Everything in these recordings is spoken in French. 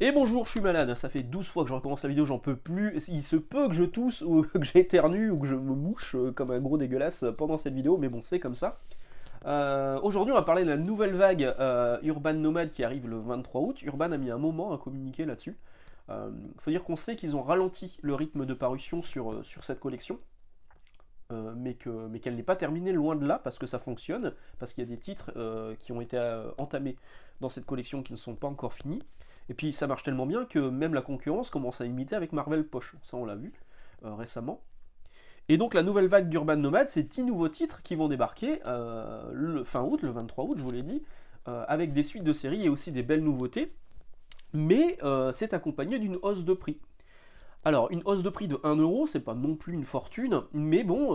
Et bonjour, je suis malade, ça fait 12 fois que je recommence la vidéo, j'en peux plus. Il se peut que je tousse ou que j'éternue ou que je me mouche comme un gros dégueulasse pendant cette vidéo, mais bon, c'est comme ça. Aujourd'hui, on va parler de la nouvelle vague Urban Nomad qui arrive le 23 août. Urban a mis un moment à communiquer là-dessus. Faut dire qu'on sait qu'ils ont ralenti le rythme de parution sur cette collection, mais qu'elle n'est pas terminée loin de là parce que ça fonctionne, parce qu'il y a des titres qui ont été entamés dans cette collection qui ne sont pas encore finis. Et puis ça marche tellement bien que même la concurrence commence à imiter avec Marvel Poche, ça on l'a vu récemment. Et donc la nouvelle vague d'Urban Nomad, c'est 10 nouveaux titres qui vont débarquer le fin août, le 23 août, je vous l'ai dit, avec des suites de séries et aussi des belles nouveautés, mais c'est accompagné d'une hausse de prix. Alors, une hausse de prix de 1 euro, c'est pas non plus une fortune, mais bon,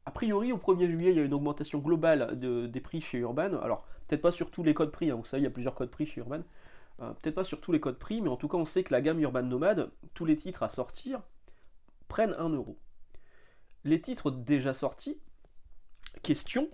a priori, au 1er juillet, il y a une augmentation globale des prix chez Urban. Alors, peut-être pas sur tous les codes prix, hein, vous savez, il y a plusieurs codes prix chez Urban. Peut-être pas sur tous les codes prix, mais en tout cas, on sait que la gamme Urban Nomad, tous les titres à sortir, prennent 1 euro. Les titres déjà sortis, question,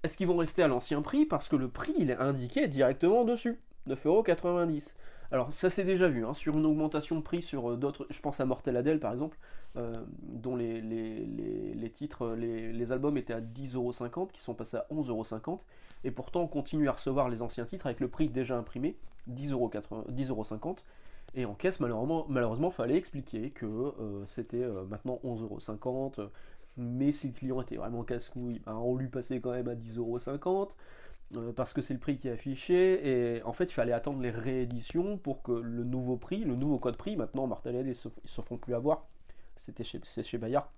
est-ce qu'ils vont rester à l'ancien prix? Parce que le prix, il est indiqué directement dessus, 9,90 €. Alors ça s'est déjà vu, hein, sur une augmentation de prix sur d'autres, je pense à Mortel Adèle par exemple, dont les titres, les albums étaient à 10,50 €, qui sont passés à 11,50 €, et pourtant on continue à recevoir les anciens titres avec le prix déjà imprimé, 10,50 €, et en caisse malheureusement fallait expliquer que c'était maintenant 11,50 €, mais si le client était vraiment casse-couille, ben, on lui passait quand même à 10,50 € parce que c'est le prix qui est affiché, et en fait il fallait attendre les rééditions pour que le nouveau prix, le nouveau code prix, maintenant Martel ils se font plus avoir, c'est chez Bayard,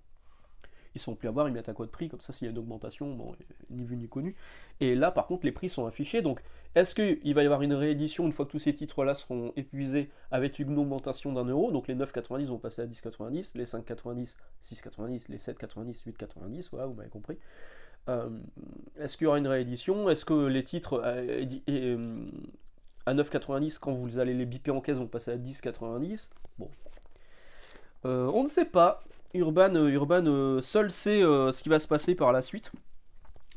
ils ne sont plus avoir, ils mettent un code prix, comme ça s'il y a une augmentation, bon, ni vu ni connu. Et là par contre les prix sont affichés, donc est-ce qu'il va y avoir une réédition une fois que tous ces titres là seront épuisés avec une augmentation d'1 euro, donc les 9,90 vont passer à 10,90, les 5,90, 6,90, les 7,90, 8,90, voilà, vous m'avez compris. Est-ce qu'il y aura une réédition? Est-ce que les titres à 9,90, quand vous allez les biper en caisse, vont passer à 10,90? Bon, on ne sait pas. Urban seul sait ce qui va se passer par la suite.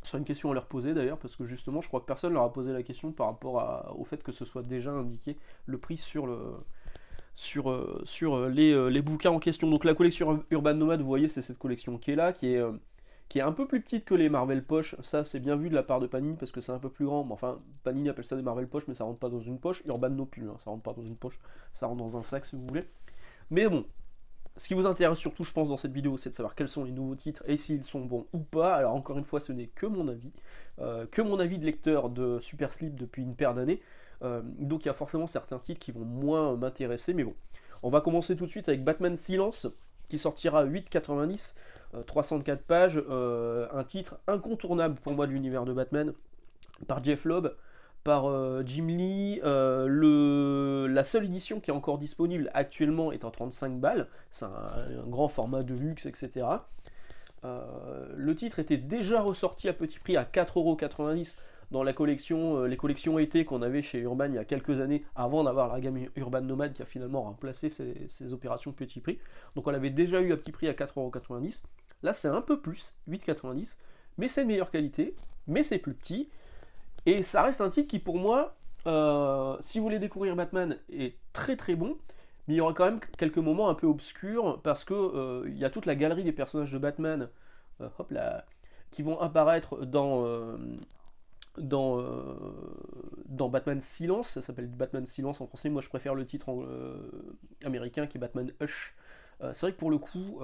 C'est une question à leur poser d'ailleurs, parce que justement, je crois que personne leur a posé la question par rapport au fait que ce soit déjà indiqué le prix sur les bouquins en question. Donc la collection Urban Nomad, vous voyez, c'est cette collection qui est là, qui est un peu plus petite que les Marvel Poche. Ça, c'est bien vu de la part de Panini, parce que c'est un peu plus grand. Enfin, Panini appelle ça des Marvel Poche, mais ça rentre pas dans une poche. Urban non plus, hein, ça rentre pas dans une poche, ça rentre dans un sac si vous voulez. Mais bon, ce qui vous intéresse surtout, je pense, dans cette vidéo, c'est de savoir quels sont les nouveaux titres et s'ils sont bons ou pas. Alors encore une fois, ce n'est que mon avis de lecteur de Super Slip depuis une paire d'années. Donc il y a forcément certains titres qui vont moins m'intéresser, mais bon. On va commencer tout de suite avec Batman Silence, qui sortira à 8,90, 304 pages, un titre incontournable pour moi de l'univers de Batman, par Jeff Loeb, par Jim Lee. La seule édition qui est encore disponible actuellement est en 35 balles. C'est un grand format de luxe, etc. Le titre était déjà ressorti à petit prix à 4,90 € dans la collection, les collections été qu'on avait chez Urban il y a quelques années, avant d'avoir la gamme Urban Nomad qui a finalement remplacé ces opérations petit prix. Donc on l'avait déjà eu à petit prix à 4,90 €. Là c'est un peu plus, 8,90 €, mais c'est de meilleure qualité, mais c'est plus petit. Et ça reste un titre qui, pour moi, si vous voulez découvrir Batman, est très très bon, mais il y aura quand même quelques moments un peu obscurs, parce que il y a toute la galerie des personnages de Batman, hop là, qui vont apparaître dans, dans Batman Silence. Ça s'appelle Batman Silence en français, moi je préfère le titre américain qui est Batman Hush. C'est vrai que pour le coup,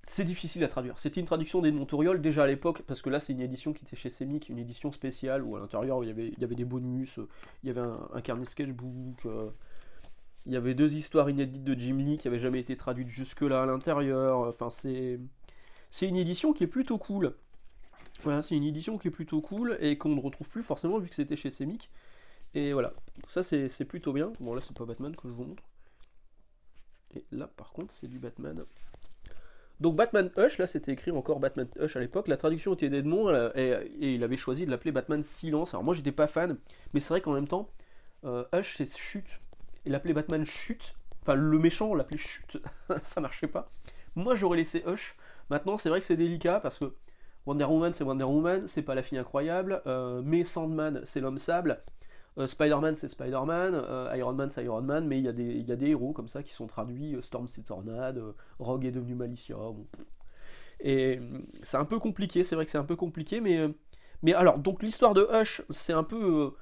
c'est difficile à traduire. C'était une traduction d'Edmontoriol déjà à l'époque, parce que là c'est une édition qui était chez Semic, une édition spéciale où à l'intérieur il y avait des bonus, il y avait un carnet sketchbook, il y avait 2 histoires inédites de Jim Lee qui n'avaient jamais été traduites jusque-là à l'intérieur. Enfin c'est une édition qui est plutôt cool. Voilà, c'est une édition qui est plutôt cool et qu'on ne retrouve plus forcément vu que c'était chez Semic. Et voilà, ça c'est plutôt bien. Bon là c'est pas Batman que je vous montre. Et là par contre c'est du Batman. Donc Batman Hush, là c'était écrit encore Batman Hush à l'époque, la traduction était d'Edmond et il avait choisi de l'appeler Batman Silence. Alors moi j'étais pas fan, mais c'est vrai qu'en même temps, Hush c'est chute, et l'appeler Batman Chute, enfin le méchant on l'appelait Chute, ça marchait pas. Moi j'aurais laissé Hush. Maintenant c'est vrai que c'est délicat parce que Wonder Woman, c'est pas la fille incroyable, mais Sandman c'est l'homme sable. Spider-Man c'est Spider-Man, Iron Man c'est Iron Man, mais il y a des héros comme ça qui sont traduits, Storm c'est Tornade, Rogue est devenu Malicia, bon. Et c'est un peu compliqué, c'est vrai que c'est un peu compliqué, mais alors, donc l'histoire de Hush, c'est un peu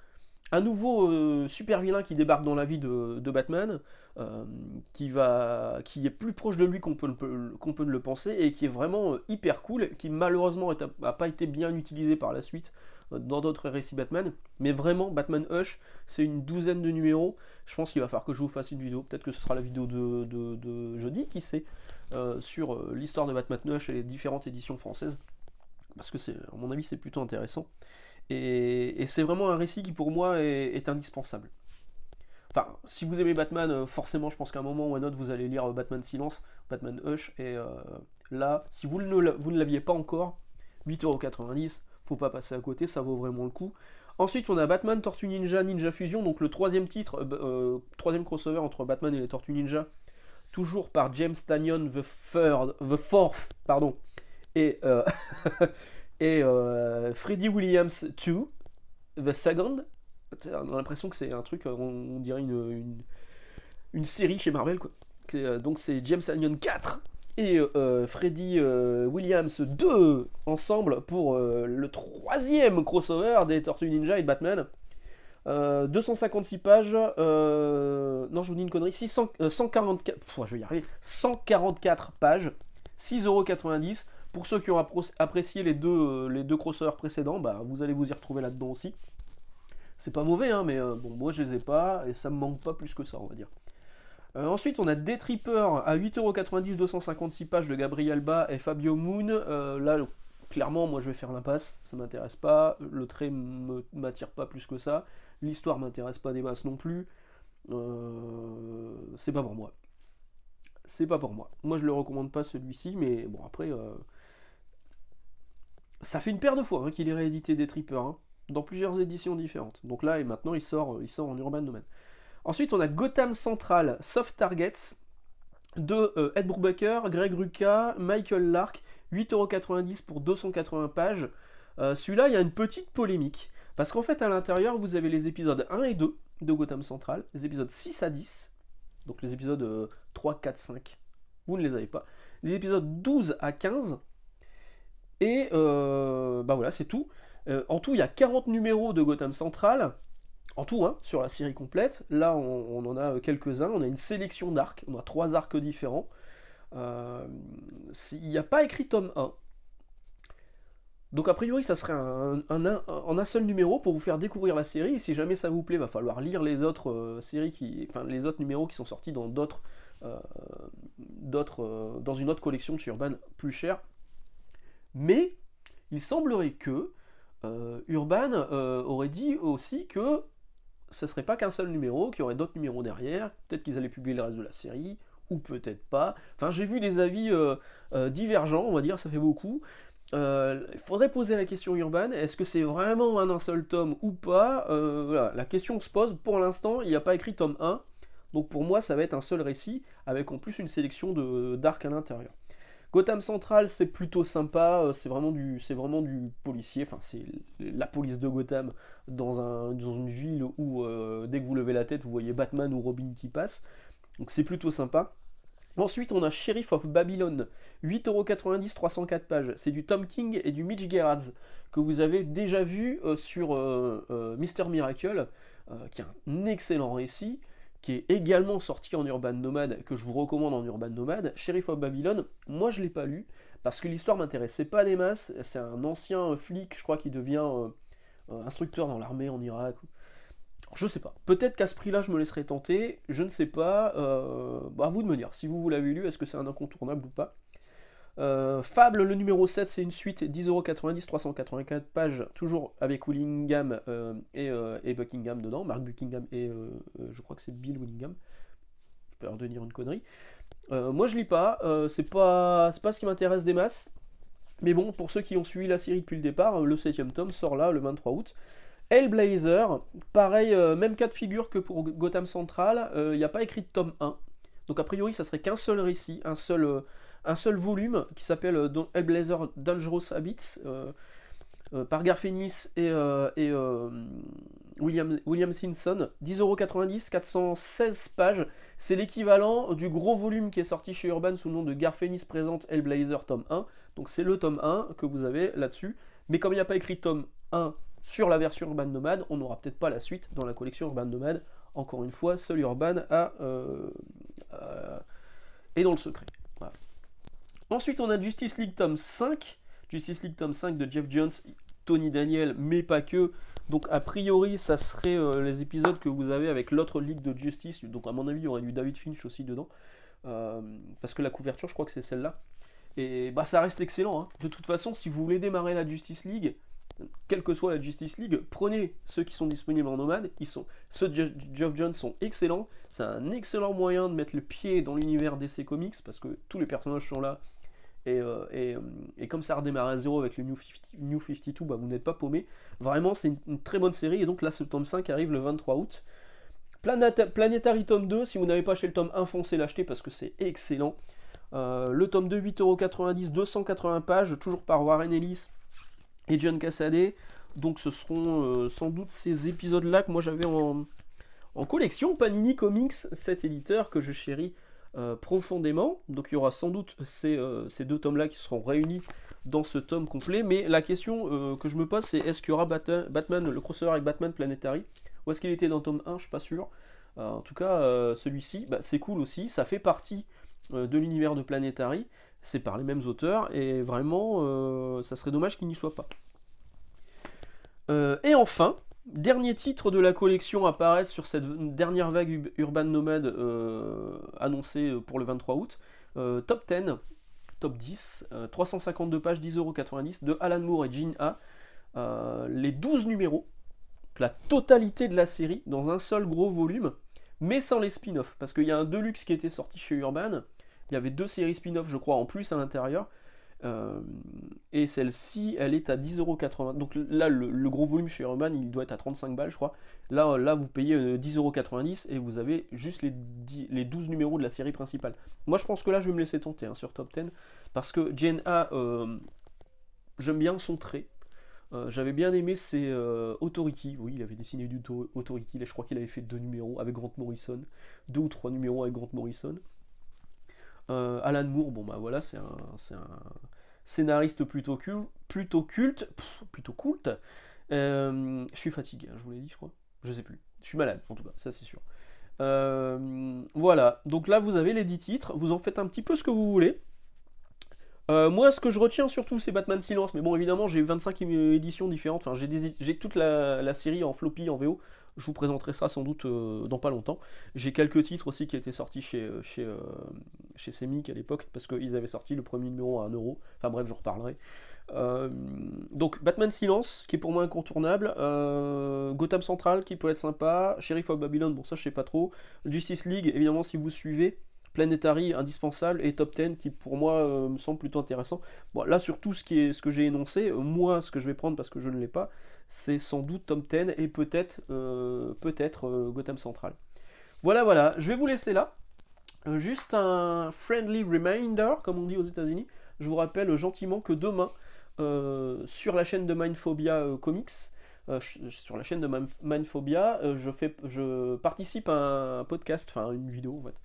un nouveau super vilain qui débarque dans la vie de Batman, euh, qui est plus proche de lui qu'on peut ne le penser, et qui est vraiment hyper cool, qui malheureusement n'a pas été bien utilisé par la suite dans d'autres récits Batman, mais vraiment Batman Hush, c'est une douzaine de numéros. Je pense qu'il va falloir que je vous fasse une vidéo, peut-être que ce sera la vidéo de jeudi, qui sait, sur l'histoire de Batman Hush et les différentes éditions françaises, parce que à mon avis c'est plutôt intéressant. Et c'est vraiment un récit qui pour moi est indispensable. Enfin, si vous aimez Batman, forcément je pense qu'à un moment ou à un autre vous allez lire Batman Silence, Batman Hush, et là, si vous ne l'aviez pas encore, 8,90€, faut pas passer à côté, ça vaut vraiment le coup. Ensuite on a Batman Tortue Ninja Ninja Fusion, donc le troisième titre, troisième crossover entre Batman et les Tortues Ninja, toujours par James Tynion the Fourth, pardon, et et Freddie Williams 2, The Second. On a l'impression que c'est un truc, on dirait une série chez Marvel, quoi. Donc c'est James Tynion 4 et Freddie Williams 2 ensemble pour le troisième crossover des Tortues Ninja et de Batman. 256 pages, non je vous dis une connerie, 144, je vais y arriver, 144 pages, 6,90€. Pour ceux qui ont apprécié les deux crossovers précédents, bah, vous allez vous y retrouver là-dedans aussi. C'est pas mauvais, hein, mais bon, moi je les ai pas, et ça me manque pas plus que ça, on va dire. Ensuite, on a Deathtripper à 8,90€, 256 pages de Gabriel Ba et Fabio Moon. Là, clairement, moi je vais faire l'impasse, ça m'intéresse pas, le trait m'attire pas plus que ça, l'histoire m'intéresse pas des masses non plus, c'est pas pour moi. C'est pas pour moi. Moi je le recommande pas celui-ci, mais bon après, ça fait une paire de fois hein, qu'il est réédité Deathtripper, hein, dans plusieurs éditions différentes. Donc là et maintenant il sort en Urban Domain. Ensuite on a Gotham Central Soft Targets de Ed Brubaker, Greg Rucka, Michael Lark, 8,90€ pour 280 pages. Celui-là, il y a une petite polémique. Parce qu'en fait, à l'intérieur, vous avez les épisodes 1 et 2 de Gotham Central, les épisodes 6 à 10, donc les épisodes 3, 4, 5, vous ne les avez pas. Les épisodes 12 à 15, et bah voilà, c'est tout. En tout, il y a 40 numéros de Gotham Central, en tout, hein, sur la série complète. Là, on en a quelques-uns, on a une sélection d'arcs, on a 3 arcs différents. Il n'y a pas écrit tome 1. Donc a priori ça serait en un seul numéro pour vous faire découvrir la série, et si jamais ça vous plaît, va falloir lire les autres les autres numéros qui sont sortis dans dans une autre collection de chez Urban plus chère. Mais il semblerait que Urban aurait dit aussi que ce serait pas qu'un seul numéro, qu'il y aurait d'autres numéros derrière, peut-être qu'ils allaient publier le reste de la série, ou peut-être pas. Enfin j'ai vu des avis divergents, on va dire, ça fait beaucoup. Il faudrait poser la question Urban, est-ce que c'est vraiment un seul tome ou pas? Voilà, la question se pose, pour l'instant il n'y a pas écrit tome 1, donc pour moi ça va être un seul récit, avec en plus une sélection d'arcs à l'intérieur. Gotham Central c'est plutôt sympa, c'est vraiment du policier, enfin c'est la police de Gotham dans une ville où dès que vous levez la tête vous voyez Batman ou Robin qui passe, donc c'est plutôt sympa. Ensuite, on a Sheriff of Babylon, 8,90€, 304 pages. C'est du Tom King et du Mitch Gerads, que vous avez déjà vu sur Mr. Miracle, qui est un excellent récit, qui est également sorti en Urban Nomad, que je vous recommande en Urban Nomad. Sheriff of Babylon, moi je ne l'ai pas lu, parce que l'histoire m'intéressait pas des masses. C'est un ancien flic, je crois, qui devient instructeur dans l'armée en Irak. Je sais pas. Peut-être qu'à ce prix-là, je me laisserai tenter. Je ne sais pas. À vous de me dire. Si vous l'avez lu, est-ce que c'est un incontournable ou pas? Fable, le numéro 7, c'est une suite. 10,90€, 384 pages. Toujours avec Willingham et Buckingham dedans. Mark Buckingham et je crois que c'est Bill Willingham. Je peux leur dire une connerie. Moi, je lis pas. C'est pas ce qui m'intéresse des masses. Mais bon, pour ceux qui ont suivi la série depuis le départ, le 7ème tome sort là, le 23 août. Hellblazer, pareil, même cas de figure que pour Gotham Central, il n'y a pas écrit de tome 1. Donc a priori ça serait qu'un seul récit, un seul volume qui s'appelle Hellblazer Dangerous Habits. par Garth Ennis et William Simpson. 10,90 €, 416 pages. C'est l'équivalent du gros volume qui est sorti chez Urban sous le nom de Garth Ennis présente Hellblazer tome 1. Donc c'est le tome 1 que vous avez là-dessus. Mais comme il n'y a pas écrit tome 1 sur la version Urban Nomad, on n'aura peut-être pas la suite dans la collection Urban Nomad. Encore une fois, seul Urban est dans le secret. Voilà. Ensuite, on a Justice League tome 5. Justice League tome 5 de Jeff Jones, Tony Daniel, mais pas que. Donc a priori, ça serait les épisodes que vous avez avec l'autre Ligue de Justice. Donc à mon avis, il y aurait du David Finch aussi dedans. Parce que la couverture, je crois que c'est celle-là. Et bah ça reste excellent. Hein. De toute façon, si vous voulez démarrer la Justice League, quelle que soit la Justice League, prenez ceux qui sont disponibles en nomade. Ceux de Geoff Johns sont excellents. C'est un excellent moyen de mettre le pied dans l'univers DC Comics parce que tous les personnages sont là. Et comme ça redémarre à zéro avec le New 52, bah vous n'êtes pas paumé. Vraiment, c'est une très bonne série. Et donc là, ce tome 5 arrive le 23 août. Planetary tome 2, si vous n'avez pas acheté le tome 1, foncez l'acheter parce que c'est excellent. Le tome 2, 8,90 €, 280 pages, toujours par Warren Ellis et John Cassaday. Donc ce seront sans doute ces épisodes-là que moi j'avais en collection. Panini Comics, cet éditeur que je chéris profondément. Donc il y aura sans doute ces deux tomes-là qui seront réunis dans ce tome complet. Mais la question que je me pose, c'est est-ce qu'il y aura Batman, le crossover avec Batman Planetary? Ou est-ce qu'il était dans le tome 1? Je suis pas sûr. En tout cas, celui-ci, bah, c'est cool aussi. Ça fait partie de l'univers de Planetary. C'est par les mêmes auteurs. Et vraiment, ça serait dommage qu'il n'y soit pas. Et enfin, dernier titre de la collection à apparaître sur cette dernière vague Urban Nomad annoncée pour le 23 août. Top 10, top 10, 352 pages, 10,90 € de Alan Moore et Gene A. Les 12 numéros, la totalité de la série, dans un seul gros volume, mais sans les spin-offs. Parce qu'il y a un Deluxe qui était sorti chez Urban. Il y avait 2 séries spin-off, je crois, en plus à l'intérieur. Et celle-ci, elle est à 10,80 €. Donc là, le gros volume chez Urban, il doit être à 35 balles, je crois. Là vous payez 10,90 € et vous avez juste les 12 numéros de la série principale. Moi, je pense que là, je vais me laisser tenter sur Top 10. Parce que Gen A, j'aime bien son trait. J'avais bien aimé ses Authority. Oui, il avait dessiné du Authority. Là, je crois qu'il avait fait 2 numéros avec Grant Morrison. 2 ou 3 numéros avec Grant Morrison. Alan Moore, bon bah voilà, c'est un scénariste plutôt culte. Je suis fatigué, hein, je vous l'ai dit, je crois. Je sais plus. Je suis malade, en tout cas, ça c'est sûr. Voilà, donc là vous avez les 10 titres. Vous en faites un petit peu ce que vous voulez. Moi, ce que je retiens surtout, c'est Batman Silence. Mais bon, évidemment, j'ai 25 éditions différentes. Enfin, j'ai toute la série en floppy, en VO. Je vous présenterai ça sans doute dans pas longtemps. J'ai quelques titres aussi qui étaient sortis chez Semic à l'époque, parce qu'ils avaient sorti le premier numéro à 1 €. Enfin bref, j'en reparlerai. Donc, Batman Silence, qui est pour moi incontournable. Gotham Central, qui peut être sympa. Sheriff of Babylon, bon, ça je sais pas trop. Justice League, évidemment, si vous suivez. Planetary, indispensable, et Top 10 qui pour moi me semble plutôt intéressant. Bon, là surtout ce que j'ai énoncé, moi ce que je vais prendre parce que je ne l'ai pas, c'est sans doute Top 10 et peut-être Gotham Central. Voilà, je vais vous laisser là. Juste un friendly reminder, comme on dit aux États-Unis. Je vous rappelle gentiment que demain, sur la chaîne de Mindphobia Comics, sur la chaîne de Mindphobia, je participe à un podcast, enfin une vidéo en fait.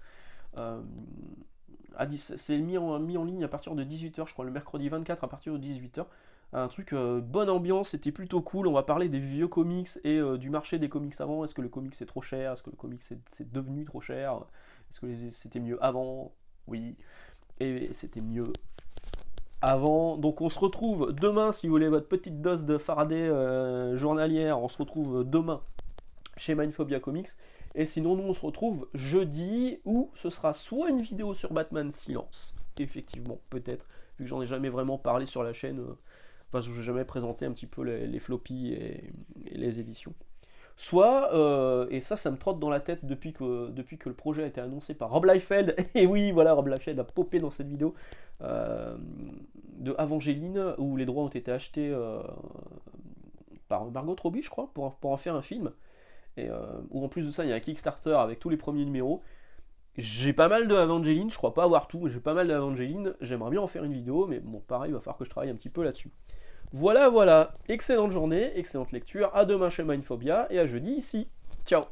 C'est mis en ligne à partir de 18 h, je crois, le mercredi 24 à partir de 18 h. Un truc, bonne ambiance, c'était plutôt cool. On va parler des vieux comics et du marché des comics avant. Est-ce que le comics c'est trop cher? Est-ce que le comics c'est devenu trop cher? Est-ce que c'était mieux avant? Oui, et c'était mieux avant. Donc on se retrouve demain, si vous voulez votre petite dose de Faraday journalière. On se retrouve demain chez Mindphobia Comics. Et sinon, nous, on se retrouve jeudi, où ce sera soit une vidéo sur Batman Silence, effectivement, peut-être, vu que j'en ai jamais vraiment parlé sur la chaîne, parce que je n'ai jamais présenté un petit peu les floppies et les éditions. Soit, et ça me trotte dans la tête depuis que le projet a été annoncé par Rob Liefeld, et oui, voilà, Rob Liefeld a popé dans cette vidéo, de Evangeline, où les droits ont été achetés par Margot Robbie, je crois, pour en faire un film. Où en plus de ça il y a un Kickstarter avec tous les premiers numéros. J'ai pas mal de Evangeline, je crois pas avoir tout, mais j'ai pas mal d'Evangeline, j'aimerais bien en faire une vidéo, mais bon pareil, il va falloir que je travaille un petit peu là-dessus. Voilà, voilà, excellente journée, excellente lecture, à demain chez Mindphobia, et à jeudi ici. Ciao.